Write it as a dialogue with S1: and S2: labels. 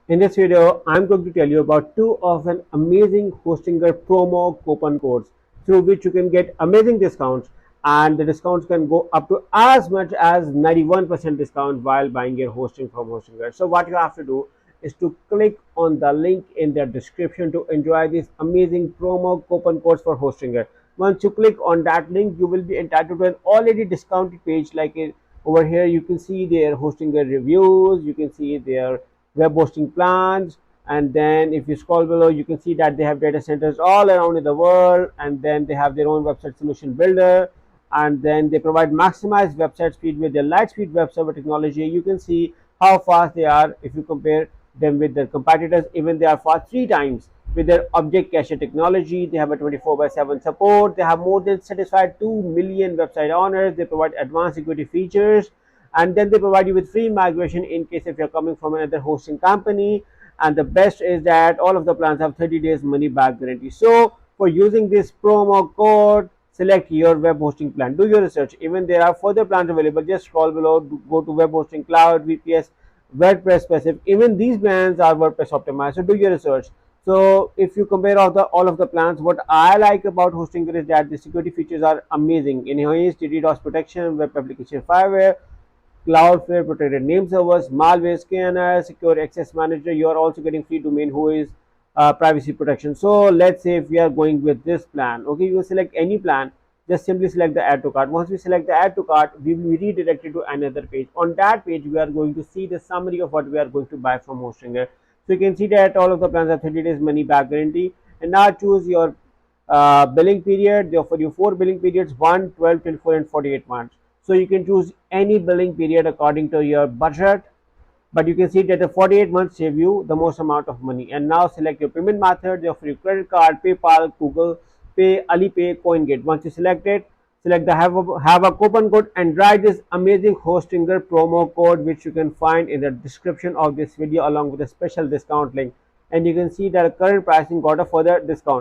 S1: In this video, I'm going to tell you about two of an amazing Hostinger promo coupon codes through which you can get amazing discounts, and the discounts can go up to as much as 91% discount while buying your hosting from Hostinger. So what you have to do is to click on the link in the description to enjoy these amazing promo coupon codes for Hostinger. Once you click on that link, you will be entitled to an already discounted page like it. Over here you can see their Hostinger reviews, you can see their web hosting plans, and then if you scroll below you can see that they have data centers all around in the world, and then they have their own website solution builder, and then they provide maximized website speed with their Lightspeed web server technology. You can see how fast they are if you compare them with their competitors. Even they are fast 3 times with their object cache technology. They have a 24/7 support. They have more than satisfied 2 million website owners. They provide advanced security features, and then they provide you with free migration in case if you're coming from another hosting company. And the best is that all of the plans have 30 days money back guarantee. So for using this promo code, select your web hosting plan, do your research. Even there are further plans available. Just scroll below, go to web hosting, cloud, VPS, WordPress specific. Even these plans are WordPress optimized, so do your research. So if you compare all of the plans, what I like about Hostinger is that the security features are amazing. Enhanced DDoS protection, web application fireware, Cloudflare protected name servers, malware scanner, secure access manager. You are also getting free domain who is privacy protection. So let's say if we are going with this plan, okay, you select any plan, just simply select the add to cart. Once we select the add to cart, we will be redirected to another page. On that page, we are going to see the summary of what we are going to buy from Hostinger. So you can see that all of the plans have 30 days money back guarantee. And now choose your billing period. They offer you 4 billing periods: 1, 12, 24, and 48 months. So you can choose any billing period according to your budget, but you can see that the 48 months save you the most amount of money. And now select your payment method. They offer you credit card, PayPal, Google Pay, Alipay, CoinGate. Once you select it, select the have a coupon code and write this amazing Hostinger promo code, which you can find in the description of this video along with a special discount link. And you can see that current pricing got a further discount.